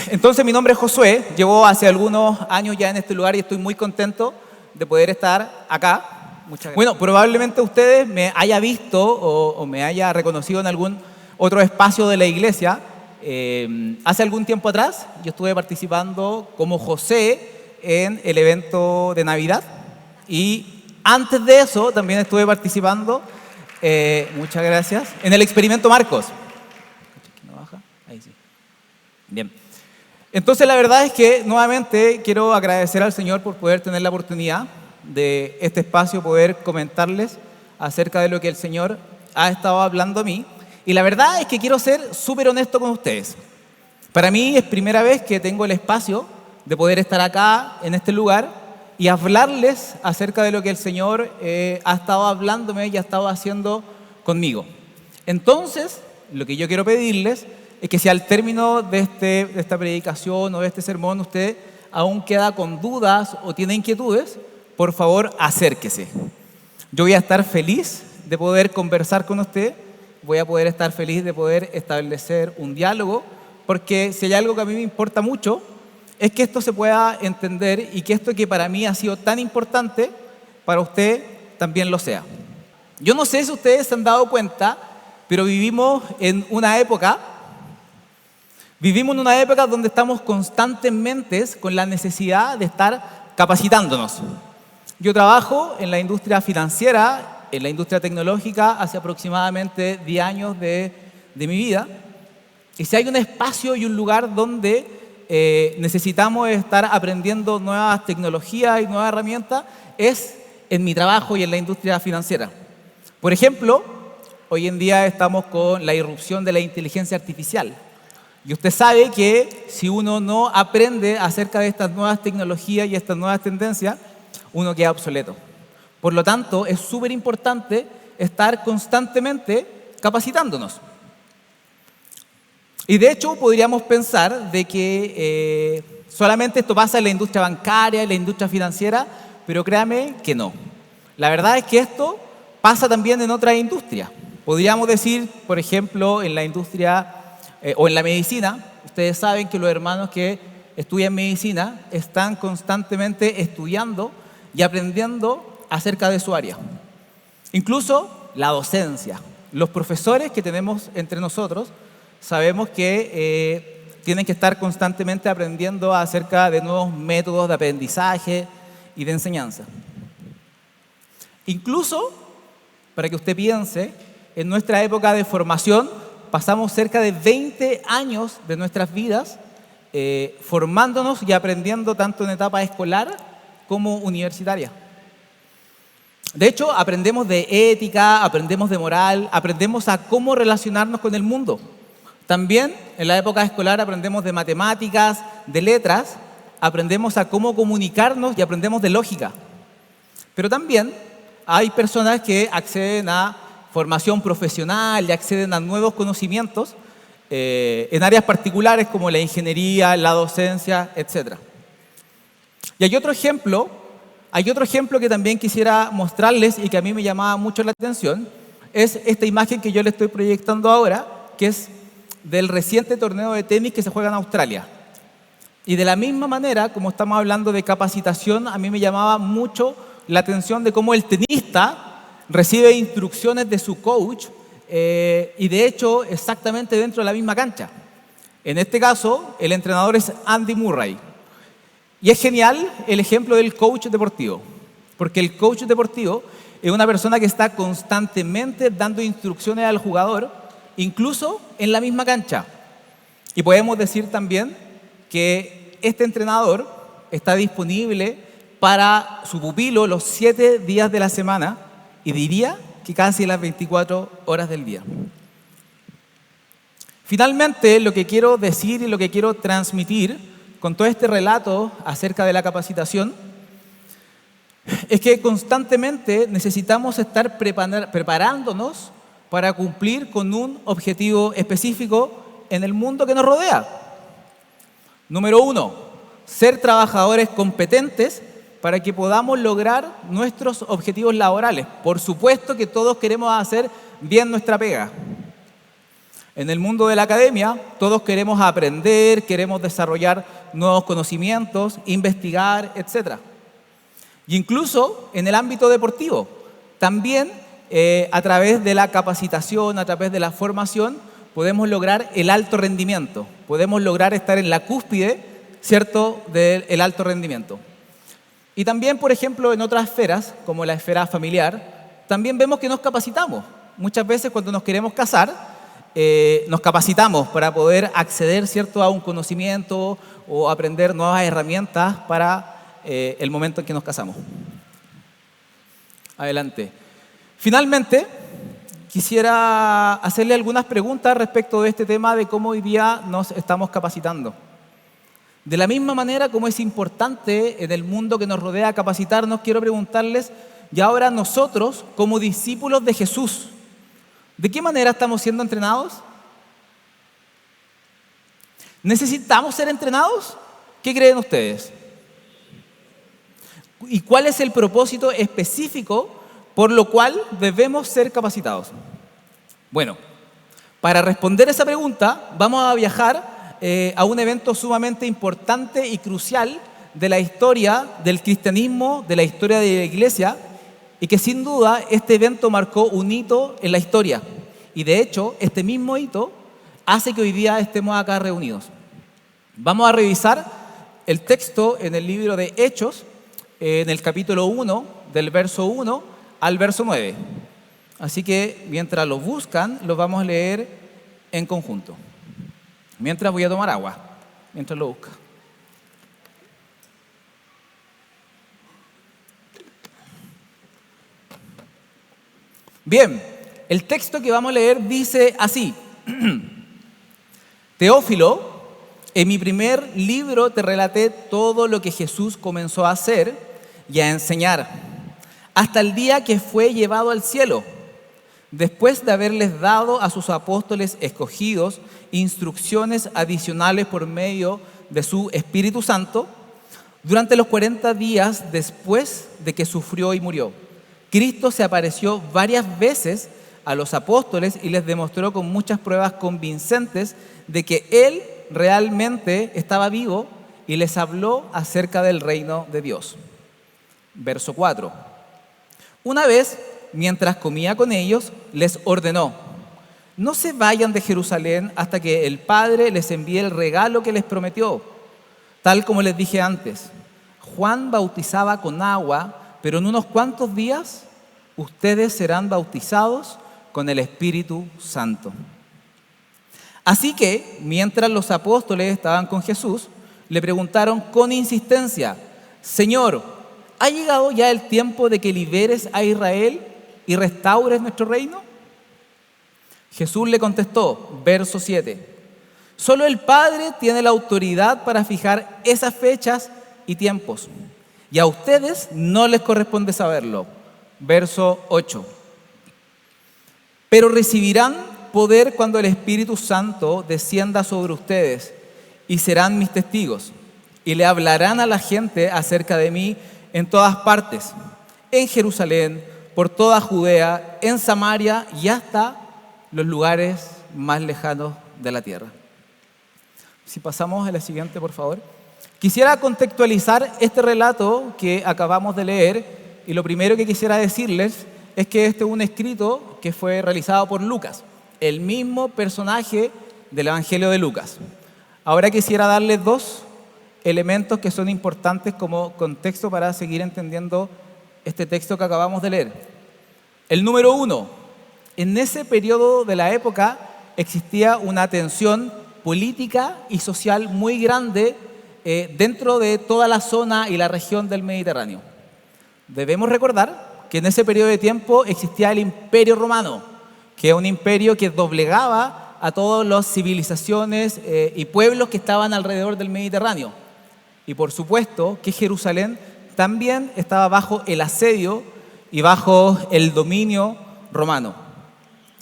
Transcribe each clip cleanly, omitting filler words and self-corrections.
Entonces mi nombre es Josué, llevo hace algunos años ya en este lugar y estoy muy contento de poder estar acá. Muchas gracias. Bueno, probablemente ustedes me haya visto o me haya reconocido en algún otro espacio de la iglesia. Hace algún tiempo atrás yo estuve participando como José en el evento de Navidad y antes de eso también estuve participando, muchas gracias, en el experimento Marcos. ¿No baja? Ahí sí. Bien. Entonces la verdad es que nuevamente quiero agradecer al Señor por poder tener la oportunidad de este espacio, poder comentarles acerca de lo que el Señor ha estado hablando a mí. Y la verdad es que quiero ser súper honesto con ustedes. Para mí es primera vez que tengo el espacio de poder estar acá, en este lugar, y hablarles acerca de lo que el Señor ha estado hablándome y ha estado haciendo conmigo. Entonces, lo que yo quiero pedirles es que si al término de esta predicación o de este sermón usted aún queda con dudas o tiene inquietudes, por favor acérquese. Yo voy a estar feliz de poder conversar con usted, voy a poder estar feliz de poder establecer un diálogo, porque si hay algo que a mí me importa mucho, es que esto se pueda entender y que esto que para mí ha sido tan importante, para usted también lo sea. Yo no sé si ustedes se han dado cuenta, pero vivimos en una época donde estamos constantemente con la necesidad de estar capacitándonos. Yo trabajo en la industria financiera, en la industria tecnológica, hace aproximadamente 10 años de mi vida. Y si hay un espacio y un lugar donde necesitamos estar aprendiendo nuevas tecnologías y nuevas herramientas, es en mi trabajo y en la industria financiera. Por ejemplo, hoy en día estamos con la irrupción de la inteligencia artificial. Y usted sabe que si uno no aprende acerca de estas nuevas tecnologías y estas nuevas tendencias, uno queda obsoleto. Por lo tanto, es súper importante estar constantemente capacitándonos. Y de hecho, podríamos pensar de que solamente esto pasa en la industria bancaria, en la industria financiera, pero créame que no. La verdad es que esto pasa también en otras industrias. Podríamos decir, por ejemplo, en la industria o en la medicina. Ustedes saben que los hermanos que estudian medicina están constantemente estudiando y aprendiendo acerca de su área. Incluso la docencia. Los profesores que tenemos entre nosotros sabemos que tienen que estar constantemente aprendiendo acerca de nuevos métodos de aprendizaje y de enseñanza. Incluso, para que usted piense, en nuestra época de formación pasamos cerca de 20 años de nuestras vidas formándonos y aprendiendo tanto en etapa escolar como universitaria. De hecho, aprendemos de ética, aprendemos de moral, aprendemos a cómo relacionarnos con el mundo. También en la época escolar aprendemos de matemáticas, de letras, aprendemos a cómo comunicarnos y aprendemos de lógica. Pero también hay personas que acceden a formación profesional y acceden a nuevos conocimientos en áreas particulares como la ingeniería, la docencia, etc. Y hay otro ejemplo que también quisiera mostrarles y que a mí me llamaba mucho la atención, es esta imagen que yo le estoy proyectando ahora, que es del reciente torneo de tenis que se juega en Australia. Y de la misma manera, como estamos hablando de capacitación, a mí me llamaba mucho la atención de cómo el tenista recibe instrucciones de su coach y de hecho exactamente dentro de la misma cancha. En este caso, el entrenador es Andy Murray. Y es genial el ejemplo del coach deportivo, porque el coach deportivo es una persona que está constantemente dando instrucciones al jugador, incluso en la misma cancha. Y podemos decir también que este entrenador está disponible para su pupilo los 7 días de la semana y diría que casi las 24 horas del día. Finalmente, lo que quiero decir y lo que quiero transmitir con todo este relato acerca de la capacitación es que constantemente necesitamos estar preparándonos para cumplir con un objetivo específico en el mundo que nos rodea. Número 1, ser trabajadores competentes para que podamos lograr nuestros objetivos laborales. Por supuesto que todos queremos hacer bien nuestra pega. En el mundo de la academia, todos queremos aprender, queremos desarrollar nuevos conocimientos, investigar, etc. Y incluso en el ámbito deportivo, también a través de la capacitación, a través de la formación, podemos lograr el alto rendimiento, podemos lograr estar en la cúspide, ¿cierto?, del alto rendimiento. Y también, por ejemplo, en otras esferas, como la esfera familiar, también vemos que nos capacitamos. Muchas veces cuando nos queremos casar, nos capacitamos para poder acceder, ¿cierto?, a un conocimiento o aprender nuevas herramientas para el momento en que nos casamos. Adelante. Finalmente, quisiera hacerle algunas preguntas respecto de este tema de cómo hoy día nos estamos capacitando. De la misma manera como es importante en el mundo que nos rodea capacitarnos, quiero preguntarles, y ahora nosotros, como discípulos de Jesús, ¿de qué manera estamos siendo entrenados? ¿Necesitamos ser entrenados? ¿Qué creen ustedes? ¿Y cuál es el propósito específico por lo cual debemos ser capacitados? Bueno, para responder esa pregunta, vamos a viajar a un evento sumamente importante y crucial de la historia del cristianismo, de la historia de la iglesia, y que sin duda este evento marcó un hito en la historia. Y de hecho, este mismo hito hace que hoy día estemos acá reunidos. Vamos a revisar el texto en el libro de Hechos, en el capítulo 1, del verso 1 al verso 9. Así que mientras lo buscan, lo vamos a leer en conjunto. Mientras voy a tomar agua, mientras lo busca. Bien, el texto que vamos a leer dice así. Teófilo, en mi primer libro te relaté todo lo que Jesús comenzó a hacer y a enseñar, hasta el día que fue llevado al cielo, después de haberles dado a sus apóstoles escogidos instrucciones adicionales por medio de su Espíritu Santo, durante los 40 días después de que sufrió y murió. Cristo se apareció varias veces a los apóstoles y les demostró con muchas pruebas convincentes de que Él realmente estaba vivo y les habló acerca del reino de Dios. Verso 4. Una vez, mientras comía con ellos, les ordenó: no se vayan de Jerusalén hasta que el Padre les envíe el regalo que les prometió. Tal como les dije antes, Juan bautizaba con agua, pero en unos cuantos días ustedes serán bautizados con el Espíritu Santo. Así que, mientras los apóstoles estaban con Jesús, le preguntaron con insistencia: Señor, ¿ha llegado ya el tiempo de que liberes a Israel y restaures nuestro reino? Jesús le contestó, verso 7, solo el Padre tiene la autoridad para fijar esas fechas y tiempos, y a ustedes no les corresponde saberlo. Verso 8, pero recibirán poder cuando el Espíritu Santo descienda sobre ustedes, y serán mis testigos, y le hablarán a la gente acerca de mí en todas partes, en Jerusalén, por toda Judea, en Samaria y hasta los lugares más lejanos de la tierra. Si pasamos a la siguiente, por favor. Quisiera contextualizar este relato que acabamos de leer, y lo primero que quisiera decirles es que este es un escrito que fue realizado por Lucas, el mismo personaje del Evangelio de Lucas. Ahora quisiera darles dos elementos que son importantes como contexto para seguir entendiendo este texto que acabamos de leer. El número 1, en ese periodo de la época existía una tensión política y social muy grande dentro de toda la zona y la región del Mediterráneo. Debemos recordar que en ese periodo de tiempo existía el Imperio Romano, que es un imperio que doblegaba a todas las civilizaciones y pueblos que estaban alrededor del Mediterráneo. Y por supuesto que Jerusalén también estaba bajo el asedio y bajo el dominio romano.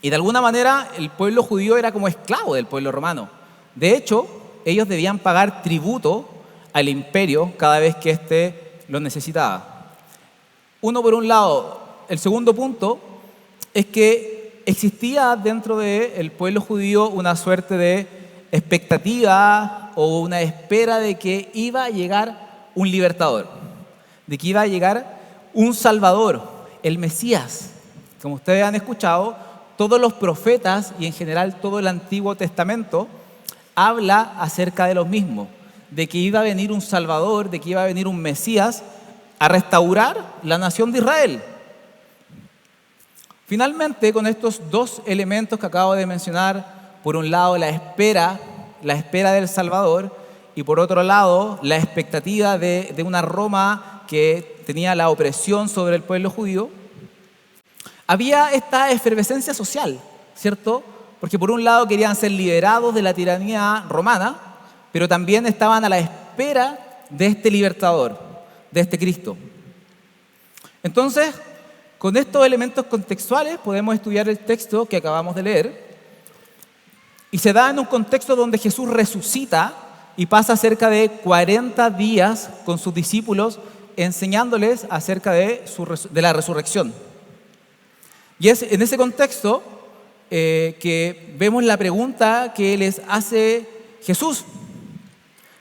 Y de alguna manera el pueblo judío era como esclavo del pueblo romano. De hecho, ellos debían pagar tributo al imperio cada vez que éste lo necesitaba. Uno por un lado. El segundo punto es que existía dentro del pueblo judío una suerte de expectativa o una espera de que iba a llegar un libertador, de que iba a llegar un Salvador, el Mesías. Como ustedes han escuchado, todos los profetas y en general todo el Antiguo Testamento habla acerca de lo mismo, de que iba a venir un Salvador, de que iba a venir un Mesías a restaurar la nación de Israel. Finalmente, con estos dos elementos que acabo de mencionar, por un lado la espera del Salvador y por otro lado la expectativa de una Roma que tenía la opresión sobre el pueblo judío, había esta efervescencia social, ¿cierto? Porque por un lado querían ser liberados de la tiranía romana, pero también estaban a la espera de este libertador, de este Cristo. Entonces, con estos elementos contextuales podemos estudiar el texto que acabamos de leer y se da en un contexto donde Jesús resucita y pasa cerca de 40 días con sus discípulos enseñándoles acerca de la resurrección. Y es en ese contexto que vemos la pregunta que les hace Jesús,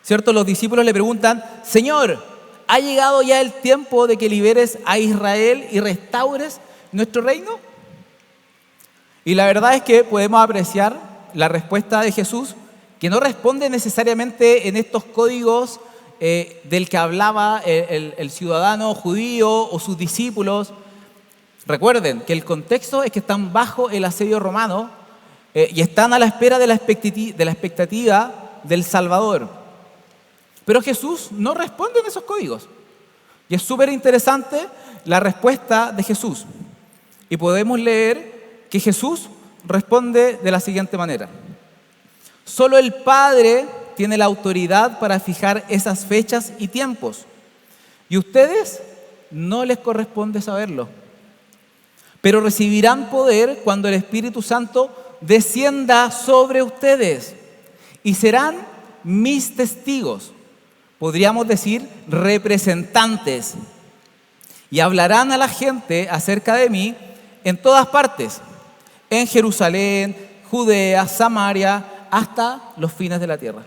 ¿cierto? Los discípulos le preguntan: Señor, ¿ha llegado ya el tiempo de que liberes a Israel y restaures nuestro reino? Y la verdad es que podemos apreciar la respuesta de Jesús, que no responde necesariamente en estos códigos del que hablaba el ciudadano judío o sus discípulos. Recuerden que el contexto es que están bajo el asedio romano y están a la espera de la expectativa del Salvador. Pero Jesús no responde en esos códigos. Y es súper interesante la respuesta de Jesús. Y podemos leer que Jesús responde de la siguiente manera: solo el Padre tiene la autoridad para fijar esas fechas y tiempos, y ustedes no les corresponde saberlo. Pero recibirán poder cuando el Espíritu Santo descienda sobre ustedes y serán mis testigos, podríamos decir representantes, y hablarán a la gente acerca de mí en todas partes, en Jerusalén, Judea, Samaria, hasta los fines de la tierra.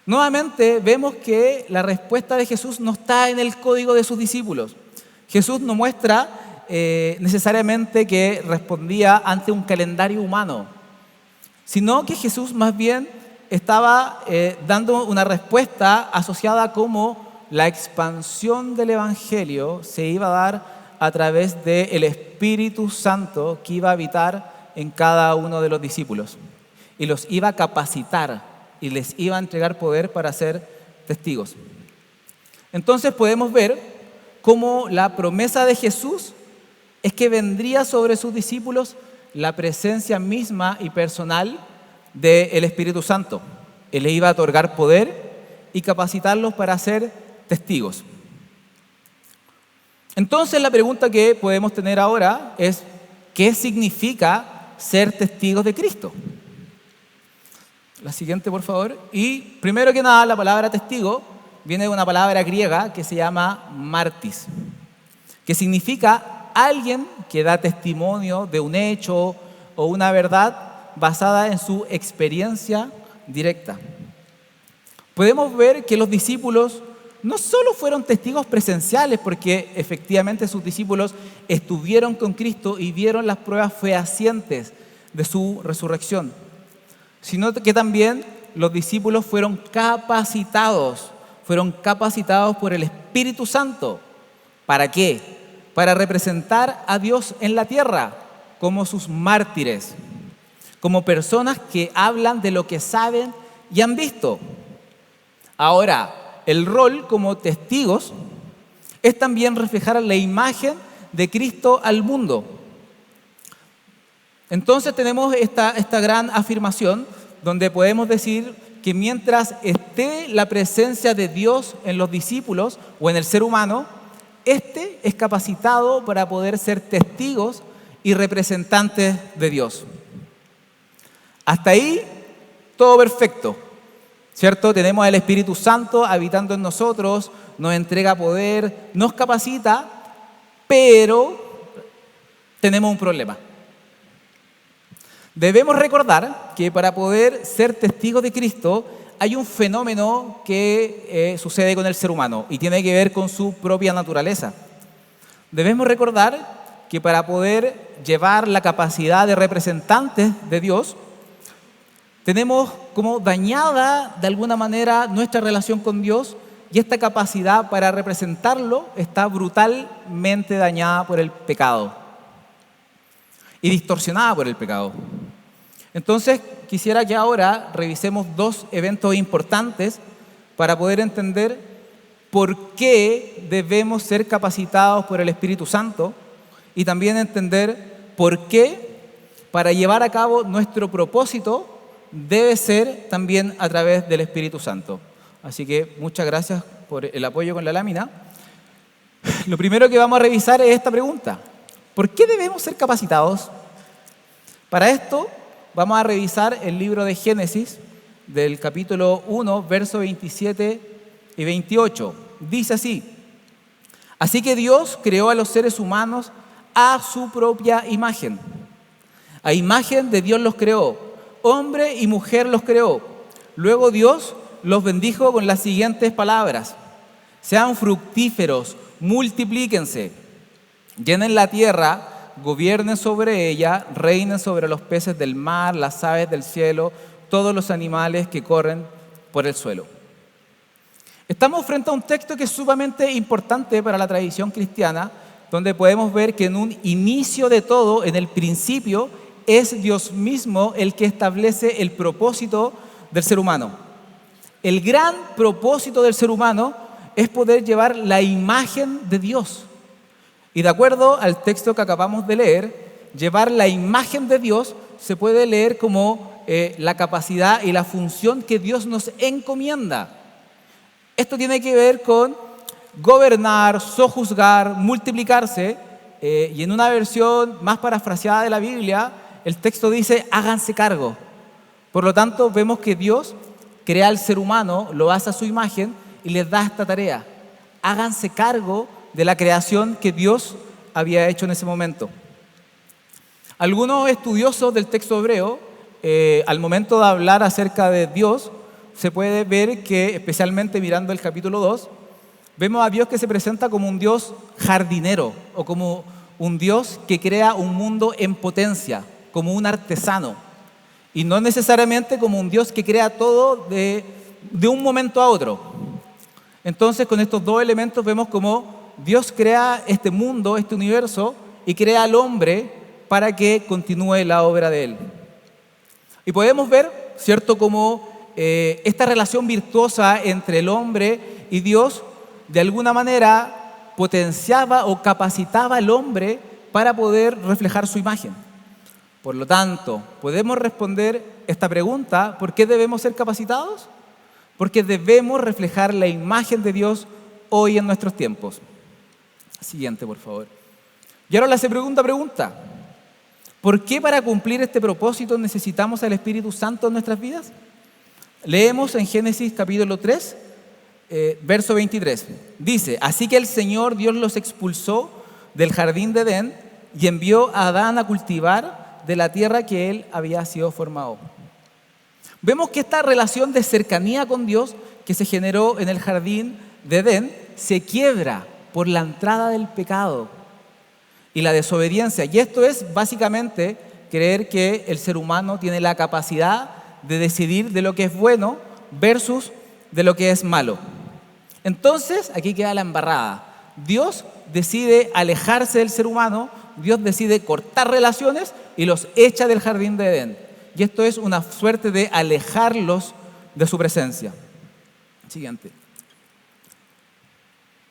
Nuevamente vemos que la respuesta de Jesús no está en el código de sus discípulos. Jesús no muestra necesariamente que respondía ante un calendario humano, sino que Jesús más bien estaba dando una respuesta asociada como la expansión del Evangelio se iba a dar a través del Espíritu Santo que iba a habitar en cada uno de los discípulos y los iba a capacitar y les iba a entregar poder para ser testigos. Entonces podemos ver cómo la promesa de Jesús es que vendría sobre sus discípulos la presencia misma y personal del Espíritu Santo. Él les iba a otorgar poder y capacitarlos para ser testigos. Entonces la pregunta que podemos tener ahora es: ¿qué significa ser testigos de Cristo? La siguiente, por favor. Y primero que nada, la palabra testigo viene de una palabra griega que se llama martis, que significa alguien que da testimonio de un hecho o una verdad basada en su experiencia directa. Podemos ver que los discípulos no solo fueron testigos presenciales, porque efectivamente sus discípulos estuvieron con Cristo y vieron las pruebas fehacientes de su resurrección, sino que también los discípulos fueron capacitados por el Espíritu Santo. ¿Para qué? Para representar a Dios en la tierra como sus mártires, como personas que hablan de lo que saben y han visto. Ahora, el rol como testigos es también reflejar la imagen de Cristo al mundo. Entonces tenemos esta gran afirmación donde podemos decir que mientras esté la presencia de Dios en los discípulos o en el ser humano, este es capacitado para poder ser testigos y representantes de Dios. Hasta ahí, todo perfecto, ¿cierto? Tenemos al Espíritu Santo habitando en nosotros, nos entrega poder, nos capacita, pero tenemos un problema. Debemos recordar que para poder ser testigos de Cristo hay un fenómeno que sucede con el ser humano y tiene que ver con su propia naturaleza. Debemos recordar que para poder llevar la capacidad de representantes de Dios, tenemos como dañada de alguna manera nuestra relación con Dios, y esta capacidad para representarlo está brutalmente dañada por el pecado y distorsionada por el pecado. Entonces, quisiera que ahora revisemos dos eventos importantes para poder entender por qué debemos ser capacitados por el Espíritu Santo y también entender por qué para llevar a cabo nuestro propósito debe ser también a través del Espíritu Santo. Así que muchas gracias por el apoyo con la lámina. Lo primero que vamos a revisar es esta pregunta: ¿por qué debemos ser capacitados? Para esto vamos a revisar el libro de Génesis, del capítulo 1, versos 27 y 28. Dice así: así que Dios creó a los seres humanos a su propia imagen. A imagen de Dios los creó, hombre y mujer los creó. Luego Dios los bendijo con las siguientes palabras: sean fructíferos, multiplíquense, llenen la tierra, gobiernen sobre ella, reinen sobre los peces del mar, las aves del cielo, todos los animales que corren por el suelo. Estamos frente a un texto que es sumamente importante para la tradición cristiana, donde podemos ver que en un inicio de todo, en el principio, es Dios mismo el que establece el propósito del ser humano. El gran propósito del ser humano es poder llevar la imagen de Dios. Y de acuerdo al texto que acabamos de leer, llevar la imagen de Dios se puede leer como la capacidad y la función que Dios nos encomienda. Esto tiene que ver con gobernar, sojuzgar, multiplicarse, y en una versión más parafraseada de la Biblia, el texto dice: háganse cargo. Por lo tanto, vemos que Dios crea al ser humano, lo hace a su imagen y les da esta tarea: háganse cargo de la creación que Dios había hecho en ese momento. Algunos estudiosos del texto hebreo, al momento de hablar acerca de Dios, se puede ver que, especialmente mirando el capítulo 2, vemos a Dios que se presenta como un Dios jardinero o como un Dios que crea un mundo en potencia, como un artesano, y no necesariamente como un Dios que crea todo de un momento a otro. Entonces, con estos dos elementos vemos cómo Dios crea este mundo, este universo, y crea al hombre para que continúe la obra de él. Y podemos ver, ¿cierto?, cómo esta relación virtuosa entre el hombre y Dios de alguna manera potenciaba o capacitaba al hombre para poder reflejar su imagen. Por lo tanto, podemos responder esta pregunta: ¿por qué debemos ser capacitados? Porque debemos reflejar la imagen de Dios hoy en nuestros tiempos. Siguiente, por favor. Y ahora la segunda pregunta: ¿por qué para cumplir este propósito necesitamos al Espíritu Santo en nuestras vidas? Leemos en Génesis capítulo 3, verso 23. Dice: así que el Señor Dios los expulsó del jardín de Edén y envió a Adán a cultivar de la tierra que él había sido formado. Vemos que esta relación de cercanía con Dios que se generó en el jardín de Edén se quiebra por la entrada del pecado y la desobediencia. Y esto es básicamente creer que el ser humano tiene la capacidad de decidir de lo que es bueno versus de lo que es malo. Entonces, aquí queda la embarrada. Dios decide alejarse del ser humano, Dios decide cortar relaciones y los echa del jardín de Edén. Y esto es una suerte de alejarlos de su presencia. Siguiente.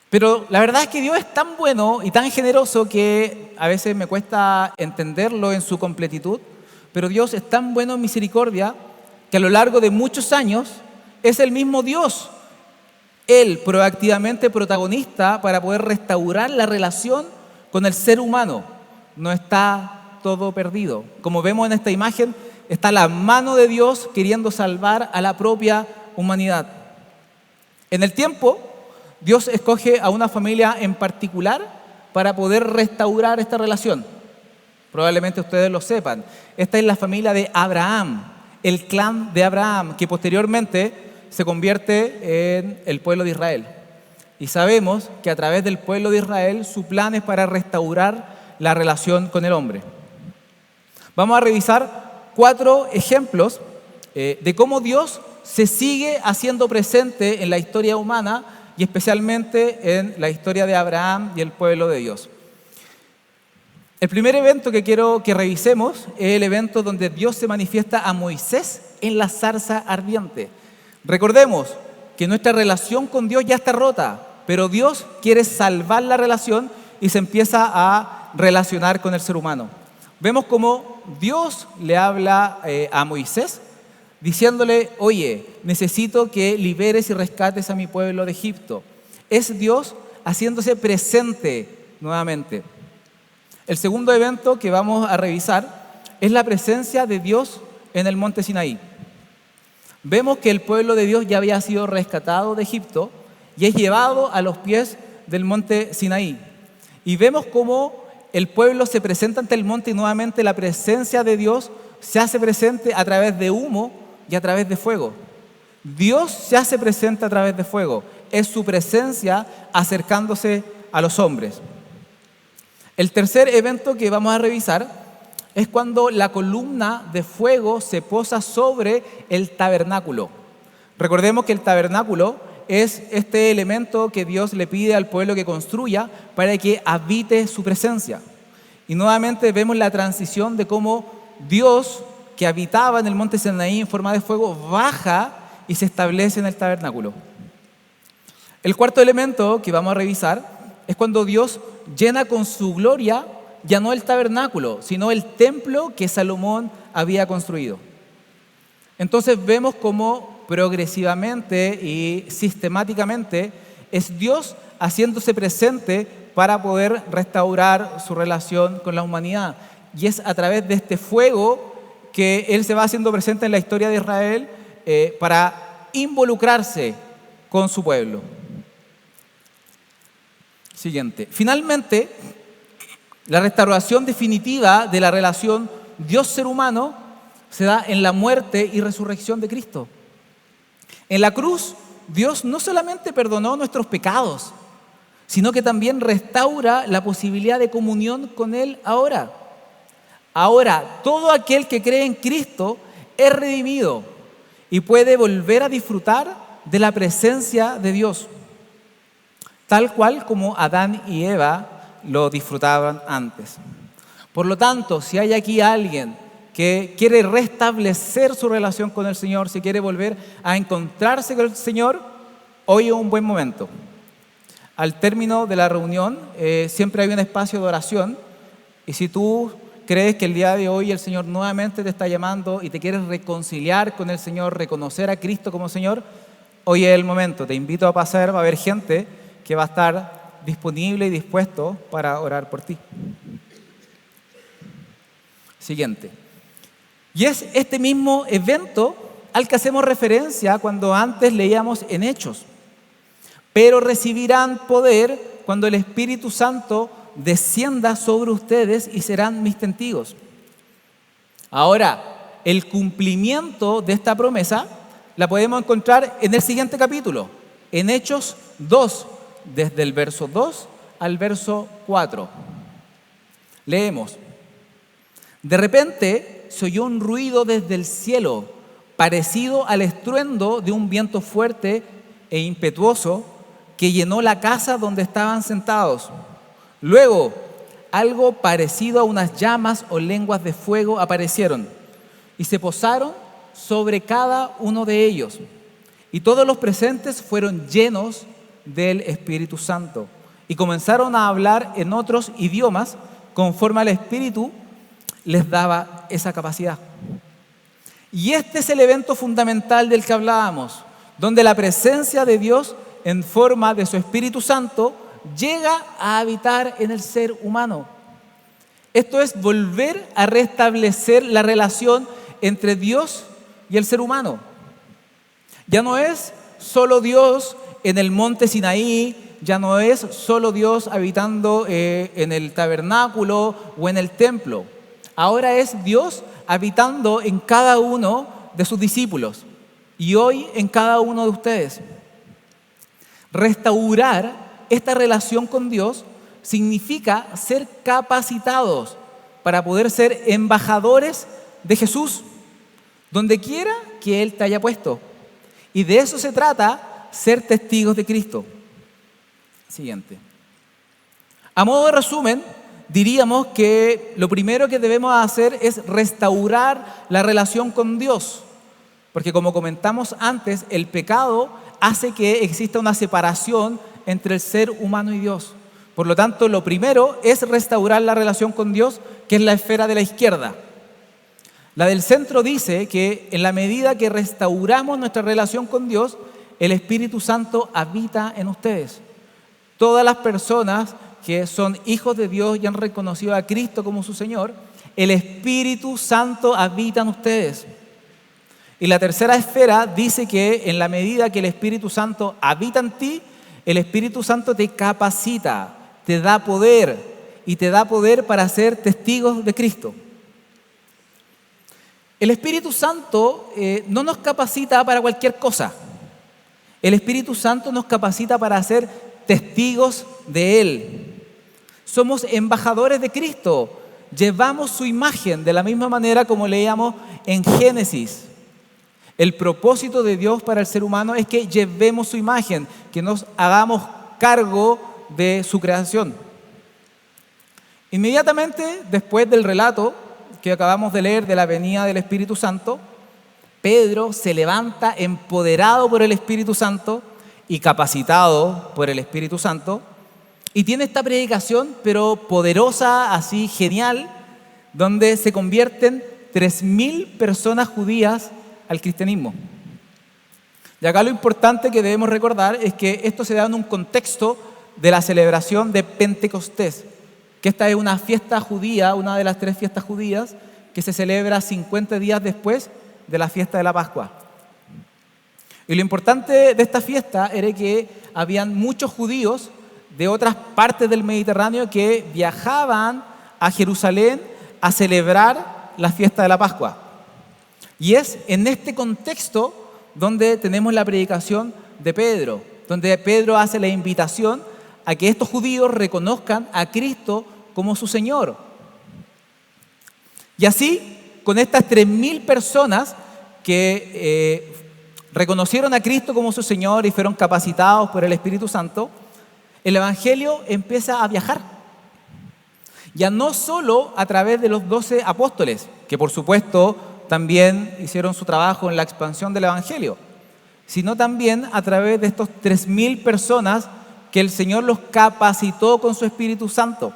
Pero la verdad es que Dios es tan bueno y tan generoso que a veces me cuesta entenderlo en su completitud, pero Dios es tan bueno en misericordia que a lo largo de muchos años es el mismo Dios, Él proactivamente protagonista para poder restaurar la relación con el ser humano. No está todo perdido. Como vemos en esta imagen, está la mano de Dios queriendo salvar a la propia humanidad. En el tiempo, Dios escoge a una familia en particular para poder restaurar esta relación. Probablemente ustedes lo sepan. Esta es la familia de Abraham, el clan de Abraham, que posteriormente se convierte en el pueblo de Israel. Y sabemos que a través del pueblo de Israel su plan es para restaurar la relación con el hombre. Vamos a revisar 4 ejemplos de cómo Dios se sigue haciendo presente en la historia humana y especialmente en la historia de Abraham y el pueblo de Dios. El primer evento que quiero que revisemos es el evento donde Dios se manifiesta a Moisés en la zarza ardiente. Recordemos que nuestra relación con Dios ya está rota, pero Dios quiere salvar la relación y se empieza a relacionar con el ser humano. Vemos cómo Dios le habla a Moisés diciéndole: oye, necesito que liberes y rescates a mi pueblo de Egipto. Es Dios haciéndose presente nuevamente. El segundo evento que vamos a revisar es la presencia de Dios en el monte Sinaí. Vemos que el pueblo de Dios ya había sido rescatado de Egipto y es llevado a los pies del monte Sinaí. Y vemos cómo el pueblo se presenta ante el monte y nuevamente la presencia de Dios se hace presente a través de humo y a través de fuego. Dios se hace presente a través de fuego. Es su presencia acercándose a los hombres. El tercer evento que vamos a revisar es cuando la columna de fuego se posa sobre el tabernáculo. Recordemos que el tabernáculo es este elemento que Dios le pide al pueblo que construya para que habite su presencia. Y nuevamente vemos la transición de cómo Dios, que habitaba en el monte Sinaí en forma de fuego, baja y se establece en el tabernáculo. El cuarto elemento que vamos a revisar es cuando Dios llena con su gloria ya no el tabernáculo, sino el templo que Salomón había construido. Entonces vemos cómo progresivamente y sistemáticamente es Dios haciéndose presente para poder restaurar su relación con la humanidad. Y es a través de este fuego que Él se va haciendo presente en la historia de Israel para involucrarse con su pueblo. Siguiente. Finalmente, la restauración definitiva de la relación Dios-ser humano se da en la muerte y resurrección de Cristo. En la cruz, Dios no solamente perdonó nuestros pecados, sino que también restaura la posibilidad de comunión con Él ahora. Ahora, todo aquel que cree en Cristo es redimido y puede volver a disfrutar de la presencia de Dios, tal cual como Adán y Eva lo disfrutaban antes. Por lo tanto, si hay aquí alguien que quiere restablecer su relación con el Señor, si quiere volver a encontrarse con el Señor, hoy es un buen momento. Al término de la reunión siempre hay un espacio de oración, y si tú crees que el día de hoy el Señor nuevamente te está llamando y te quieres reconciliar con el Señor, reconocer a Cristo como Señor, hoy es el momento. Te invito a pasar, va a haber gente que va a estar disponible y dispuesto para orar por ti. Siguiente. Y es este mismo evento al que hacemos referencia cuando antes leíamos en Hechos. Pero recibirán poder cuando el Espíritu Santo descienda sobre ustedes y serán mis testigos. Ahora, el cumplimiento de esta promesa la podemos encontrar en el siguiente capítulo, en Hechos 2, desde el verso 2 al verso 4. Leemos: de repente se oyó un ruido desde el cielo, parecido al estruendo de un viento fuerte e impetuoso que llenó la casa donde estaban sentados. Luego, algo parecido a unas llamas o lenguas de fuego aparecieron y se posaron sobre cada uno de ellos. Y todos los presentes fueron llenos del Espíritu Santo y comenzaron a hablar en otros idiomas conforme al Espíritu les daba esa capacidad. Y este es el evento fundamental del que hablábamos, donde la presencia de Dios en forma de su Espíritu Santo llega a habitar en el ser humano. Esto es volver a restablecer la relación entre Dios y el ser humano. Ya no es solo Dios en el monte Sinaí, ya no es solo Dios habitando en el tabernáculo o en el templo. Ahora es Dios habitando en cada uno de sus discípulos y hoy en cada uno de ustedes. Restaurar esta relación con Dios significa ser capacitados para poder ser embajadores de Jesús, donde quiera que Él te haya puesto. Y de eso se trata, ser testigos de Cristo. Siguiente. A modo de resumen, diríamos que lo primero que debemos hacer es restaurar la relación con Dios. Porque como comentamos antes, el pecado hace que exista una separación entre el ser humano y Dios. Por lo tanto, lo primero es restaurar la relación con Dios, que es la esfera de la izquierda. La del centro dice que en la medida que restauramos nuestra relación con Dios, el Espíritu Santo habita en ustedes. Todas las personas que son hijos de Dios y han reconocido a Cristo como su Señor, el Espíritu Santo habita en ustedes. Y la tercera esfera dice que en la medida que el Espíritu Santo habita en ti, el Espíritu Santo te capacita, te da poder y te da poder para ser testigos de Cristo. El Espíritu Santo no nos capacita para cualquier cosa. El Espíritu Santo nos capacita para ser testigos de Él. Somos embajadores de Cristo. Llevamos su imagen de la misma manera como leíamos en Génesis. El propósito de Dios para el ser humano es que llevemos su imagen, que nos hagamos cargo de su creación. Inmediatamente después del relato que acabamos de leer de la venida del Espíritu Santo, Pedro se levanta empoderado por el Espíritu Santo y capacitado por el Espíritu Santo y tiene esta predicación, pero poderosa, así genial, donde se convierten 3.000 personas judías al cristianismo. Y acá lo importante que debemos recordar es que esto se da en un contexto de la celebración de Pentecostés, que esta es una fiesta judía, una de las 3 fiestas judías, que se celebra 50 días después de la fiesta de la Pascua. Y lo importante de esta fiesta era que habían muchos judíos de otras partes del Mediterráneo que viajaban a Jerusalén a celebrar la fiesta de la Pascua. Y es en este contexto donde tenemos la predicación de Pedro, donde Pedro hace la invitación a que estos judíos reconozcan a Cristo como su Señor. Y así, con estas 3.000 personas que reconocieron a Cristo como su Señor y fueron capacitados por el Espíritu Santo, el Evangelio empieza a viajar. Ya no solo a través de los 12 apóstoles, que por supuesto también hicieron su trabajo en la expansión del Evangelio, sino también a través de estos 3.000 personas que el Señor los capacitó con su Espíritu Santo.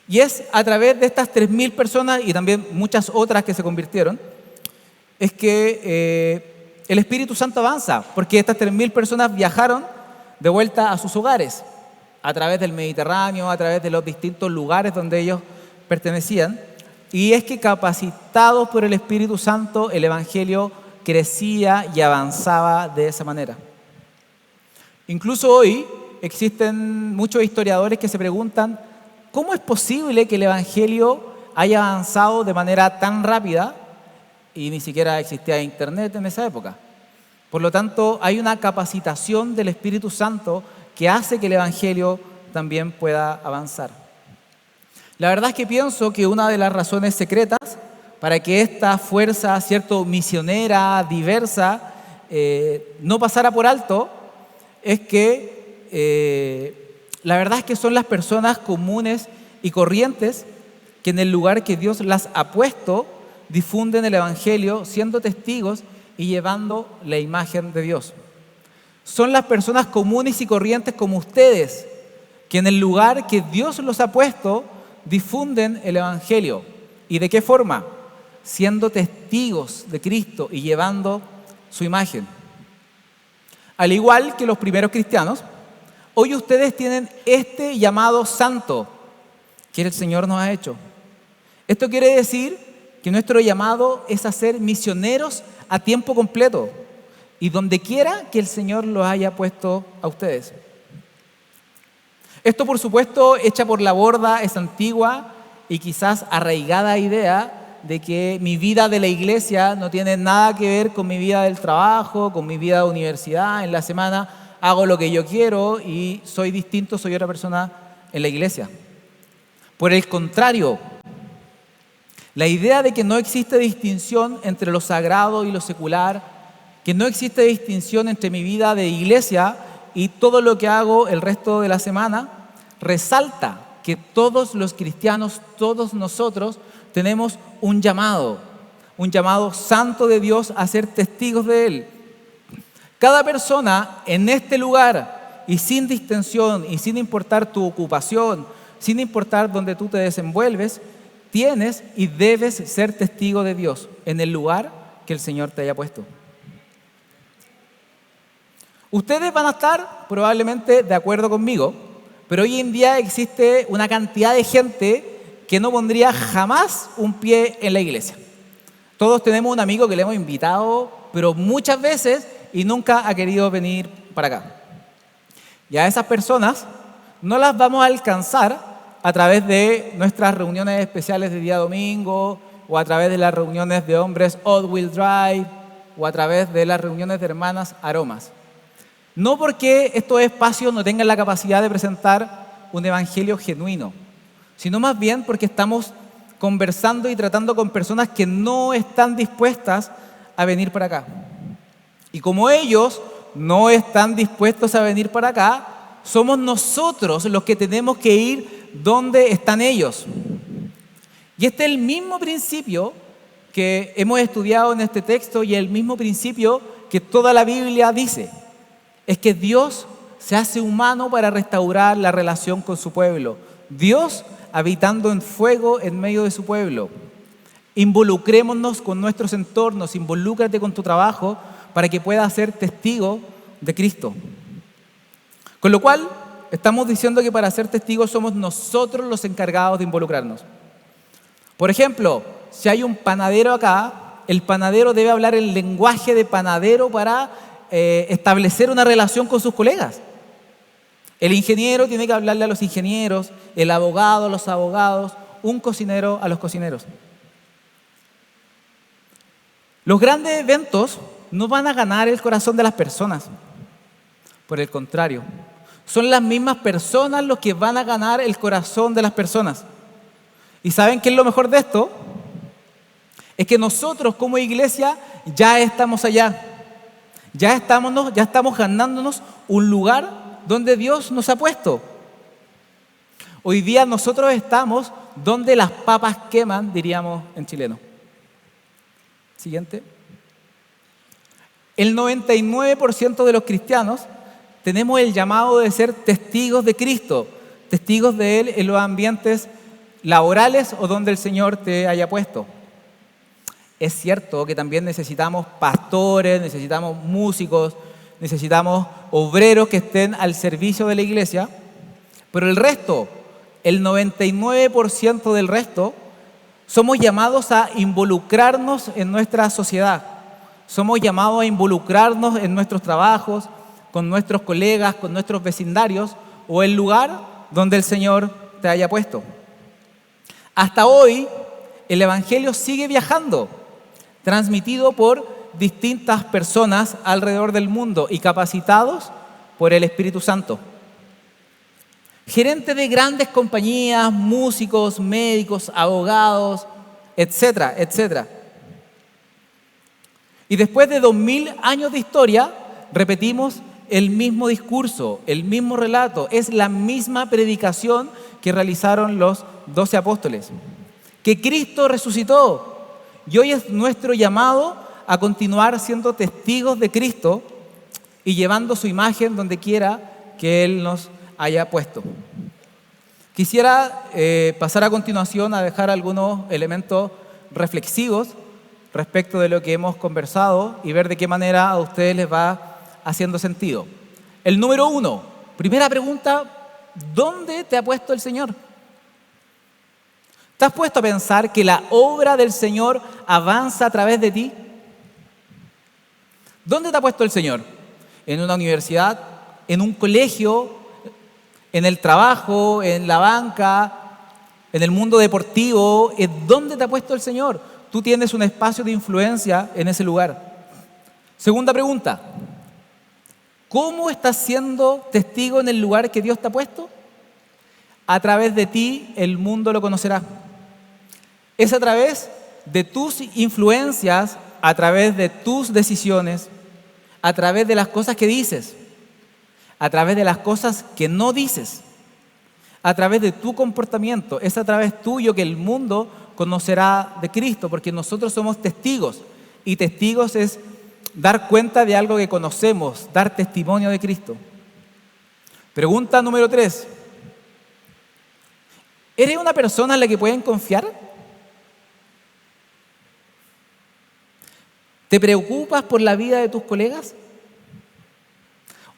Y es a través de estas 3.000 personas y también muchas otras que se convirtieron, es que el Espíritu Santo avanza, porque estas 3.000 personas viajaron de vuelta a sus hogares, a través del Mediterráneo, a través de los distintos lugares donde ellos pertenecían, y es que capacitados por el Espíritu Santo, el Evangelio crecía y avanzaba de esa manera. Incluso hoy existen muchos historiadores que se preguntan ¿cómo es posible que el Evangelio haya avanzado de manera tan rápida y ni siquiera existía internet en esa época? Por lo tanto, hay una capacitación del Espíritu Santo que hace que el Evangelio también pueda avanzar. La verdad es que pienso que una de las razones secretas para que esta fuerza, cierto, misionera, diversa, no pasara por alto, es que la verdad es que son las personas comunes y corrientes que en el lugar que Dios las ha puesto difunden el Evangelio siendo testigos y llevando la imagen de Dios. Son las personas comunes y corrientes como ustedes que en el lugar que Dios los ha puesto difunden el Evangelio. ¿Y de qué forma? Siendo testigos de Cristo y llevando su imagen. Al igual que los primeros cristianos, hoy ustedes tienen este llamado santo que el Señor nos ha hecho. Esto quiere decir que nuestro llamado es a ser misioneros a tiempo completo y donde quiera que el Señor los haya puesto a ustedes. Esto, por supuesto, echa por la borda esa antigua y quizás arraigada idea de que mi vida de la iglesia no tiene nada que ver con mi vida del trabajo, con mi vida de universidad. En la semana hago lo que yo quiero y soy distinto, soy otra persona en la iglesia. Por el contrario, la idea de que no existe distinción entre lo sagrado y lo secular, que no existe distinción entre mi vida de iglesia y todo lo que hago el resto de la semana, resalta que todos los cristianos, todos nosotros, tenemos un llamado santo de Dios a ser testigos de Él. Cada persona en este lugar, y sin distinción, y sin importar tu ocupación, sin importar dónde tú te desenvuelves, tienes y debes ser testigo de Dios en el lugar que el Señor te haya puesto. Ustedes van a estar probablemente de acuerdo conmigo, pero hoy en día existe una cantidad de gente que no pondría jamás un pie en la iglesia. Todos tenemos un amigo que le hemos invitado, pero muchas veces, y nunca ha querido venir para acá. Y a esas personas no las vamos a alcanzar a través de nuestras reuniones especiales de día domingo, o a través de las reuniones de hombres All Wheel Drive, o a través de las reuniones de hermanas Aromas. No porque estos espacios no tengan la capacidad de presentar un evangelio genuino, sino más bien porque estamos conversando y tratando con personas que no están dispuestas a venir para acá. Y como ellos no están dispuestos a venir para acá, somos nosotros los que tenemos que ir donde están ellos. Y este es el mismo principio que hemos estudiado en este texto y el mismo principio que toda la Biblia dice. Es que Dios se hace humano para restaurar la relación con su pueblo. Dios habitando en fuego en medio de su pueblo. Involucrémonos con nuestros entornos, involúcrate con tu trabajo para que puedas ser testigo de Cristo. Con lo cual, estamos diciendo que para ser testigos somos nosotros los encargados de involucrarnos. Por ejemplo, si hay un panadero acá, el panadero debe hablar el lenguaje de panadero para establecer una relación con sus colegas. El ingeniero tiene que hablarle a los ingenieros, el abogado a los abogados, un cocinero a los cocineros. Los grandes eventos no van a ganar el corazón de las personas. Por el contrario, son las mismas personas los que van a ganar el corazón de las personas. ¿Y saben qué es lo mejor de esto? Es que nosotros como iglesia ya estamos allá. Ya estamos ganándonos un lugar donde Dios nos ha puesto. Hoy día nosotros estamos donde las papas queman, diríamos en chileno. Siguiente. El 99% de los cristianos tenemos el llamado de ser testigos de Cristo, testigos de Él en los ambientes laborales o donde el Señor te haya puesto. Es cierto que también necesitamos pastores, necesitamos músicos, necesitamos obreros que estén al servicio de la iglesia, pero el resto, el 99% del resto, somos llamados a involucrarnos en nuestra sociedad. Somos llamados a involucrarnos en nuestros trabajos, con nuestros colegas, con nuestros vecindarios o el lugar donde el Señor te haya puesto. Hasta hoy, el Evangelio sigue viajando, transmitido por distintas personas alrededor del mundo y capacitados por el Espíritu Santo. Gerentes de grandes compañías, músicos, médicos, abogados, etcétera, etcétera. Y después de 2000 años de historia, repetimos el mismo discurso, el mismo relato, es la misma predicación que realizaron los 12 apóstoles. Que Cristo resucitó. Y hoy es nuestro llamado a continuar siendo testigos de Cristo y llevando su imagen donde quiera que Él nos haya puesto. Quisiera pasar a continuación a dejar algunos elementos reflexivos respecto de lo que hemos conversado y ver de qué manera a ustedes les va haciendo sentido. El número 1, primera pregunta, ¿dónde te ha puesto el Señor? ¿Te has puesto a pensar que la obra del Señor avanza a través de ti? ¿Dónde te ha puesto el Señor? ¿En una universidad? ¿En un colegio? ¿En el trabajo? ¿En la banca? en el mundo deportivo, ¿dónde te ha puesto el Señor? Tú tienes un espacio de influencia en ese lugar. Segunda pregunta, ¿cómo estás siendo testigo en el lugar que Dios te ha puesto? A través de ti el mundo lo conocerá. Es a través de tus influencias, a través de tus decisiones, a través de las cosas que dices, a través de las cosas que no dices, a través de tu comportamiento. Es a través tuyo que el mundo conocerá de Cristo, porque nosotros somos testigos, y testigos es dar cuenta de algo que conocemos, dar testimonio de Cristo. Pregunta número 3. ¿Eres una persona en la que pueden confiar? ¿Te preocupas por la vida de tus colegas?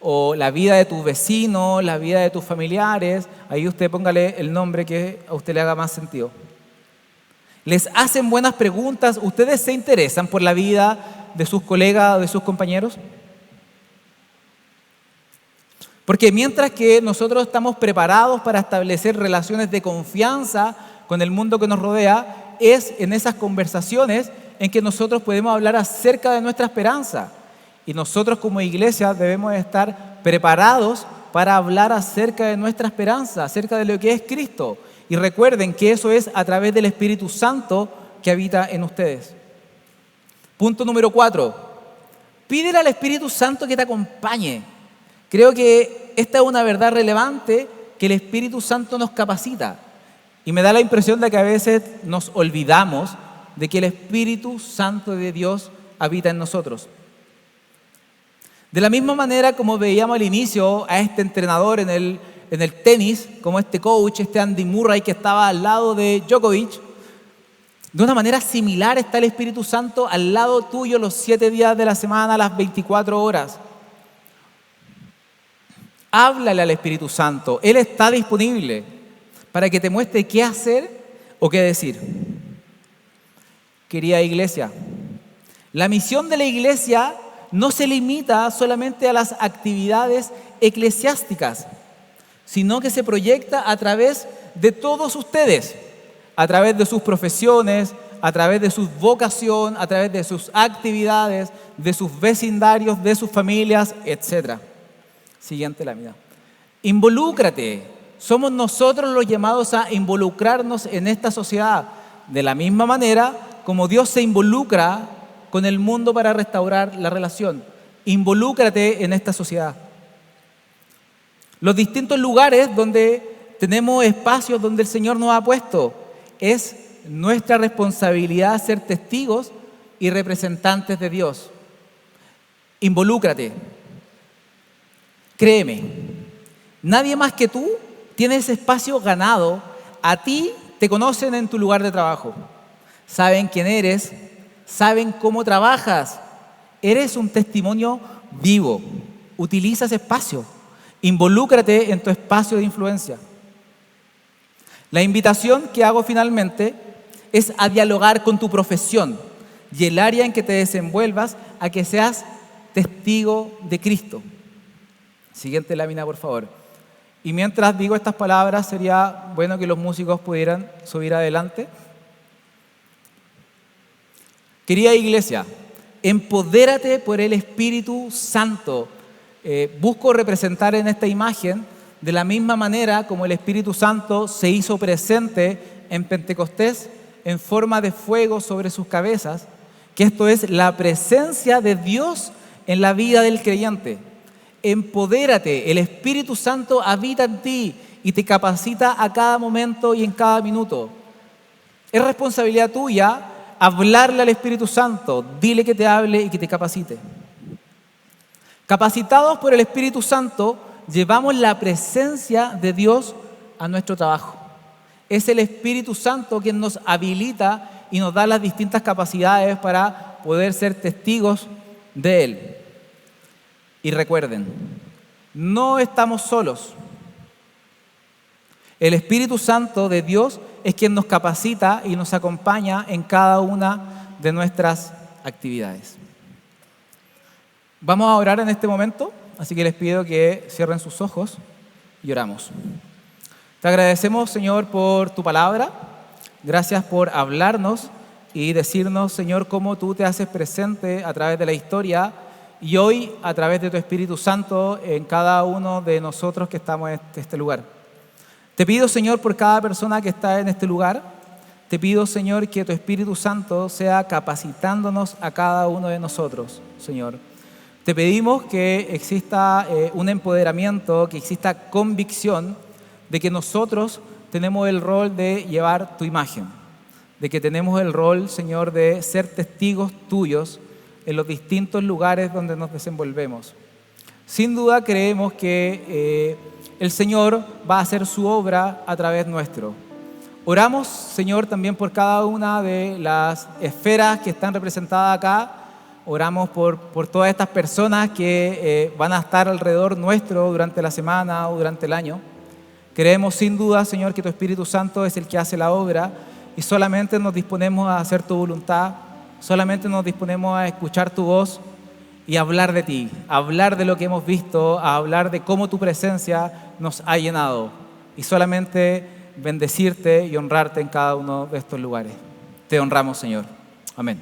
¿O la vida de tus vecinos, la vida de tus familiares? Ahí usted póngale el nombre que a usted le haga más sentido. ¿Les hacen buenas preguntas? ¿Ustedes se interesan por la vida de sus colegas o de sus compañeros? Porque mientras que nosotros estamos preparados para establecer relaciones de confianza con el mundo que nos rodea, es en esas conversaciones en que nosotros podemos hablar acerca de nuestra esperanza. Y nosotros como iglesia debemos estar preparados para hablar acerca de nuestra esperanza, acerca de lo que es Cristo. Y recuerden que eso es a través del Espíritu Santo que habita en ustedes. Punto número 4. Pídele al Espíritu Santo que te acompañe. Creo que esta es una verdad relevante, que el Espíritu Santo nos capacita. Y me da la impresión de que a veces nos olvidamos de que el Espíritu Santo de Dios habita en nosotros. De la misma manera como veíamos al inicio a este entrenador en el tenis, como este coach, este Andy Murray que estaba al lado de Djokovic, de una manera similar está el Espíritu Santo al lado tuyo los 7 días de la semana, las 24 horas. Háblale al Espíritu Santo. Él está disponible para que te muestre qué hacer o qué decir. Querida iglesia, la misión de la iglesia no se limita solamente a las actividades eclesiásticas, sino que se proyecta a través de todos ustedes, a través de sus profesiones, a través de su vocación, a través de sus actividades, de sus vecindarios, de sus familias, etc. Siguiente lámina. Involúcrate. Somos nosotros los llamados a involucrarnos en esta sociedad, de la misma manera como Dios se involucra con el mundo para restaurar la relación. Involúcrate en esta sociedad. Los distintos lugares donde tenemos espacios donde el Señor nos ha puesto, es nuestra responsabilidad ser testigos y representantes de Dios. Involúcrate. Créeme, nadie más que tú tiene ese espacio ganado. A ti te conocen en tu lugar de trabajo. Saben quién eres, saben cómo trabajas. Eres un testimonio vivo. Utiliza ese espacio. Involúcrate en tu espacio de influencia. La invitación que hago finalmente es a dialogar con tu profesión y el área en que te desenvuelvas, a que seas testigo de Cristo. Siguiente lámina, por favor. Y mientras digo estas palabras, sería bueno que los músicos pudieran subir adelante. Querida iglesia, empodérate por el Espíritu Santo. Busco representar en esta imagen de la misma manera como el Espíritu Santo se hizo presente en Pentecostés en forma de fuego sobre sus cabezas, que esto es la presencia de Dios en la vida del creyente. Empodérate, el Espíritu Santo habita en ti y te capacita a cada momento y en cada minuto. Es responsabilidad tuya hablarle al Espíritu Santo, dile que te hable y que te capacite. Capacitados por el Espíritu Santo, llevamos la presencia de Dios a nuestro trabajo. Es el Espíritu Santo quien nos habilita y nos da las distintas capacidades para poder ser testigos de Él. Y recuerden, no estamos solos. El Espíritu Santo de Dios es quien nos capacita y nos acompaña en cada una de nuestras actividades. Vamos a orar en este momento, así que les pido que cierren sus ojos y oramos. Te agradecemos, Señor, por tu palabra. Gracias por hablarnos y decirnos, Señor, cómo tú te haces presente a través de la historia y hoy a través de tu Espíritu Santo en cada uno de nosotros que estamos en este lugar. Te pido, Señor, por cada persona que está en este lugar. Te pido, Señor, que tu Espíritu Santo sea capacitándonos a cada uno de nosotros, Señor. Te pedimos que exista un empoderamiento, que exista convicción de que nosotros tenemos el rol de llevar tu imagen, de que tenemos el rol, Señor, de ser testigos tuyos en los distintos lugares donde nos desenvolvemos. Sin duda creemos que el Señor va a hacer su obra a través nuestro. Oramos, Señor, también por cada una de las esferas que están representadas acá. Oramos por todas estas personas que van a estar alrededor nuestro durante la semana o durante el año. Creemos sin duda, Señor, que tu Espíritu Santo es el que hace la obra y solamente nos disponemos a hacer tu voluntad, solamente nos disponemos a escuchar tu voz y hablar de ti, a hablar de lo que hemos visto, a hablar de cómo tu presencia nos ha llenado y solamente bendecirte y honrarte en cada uno de estos lugares. Te honramos, Señor. Amén.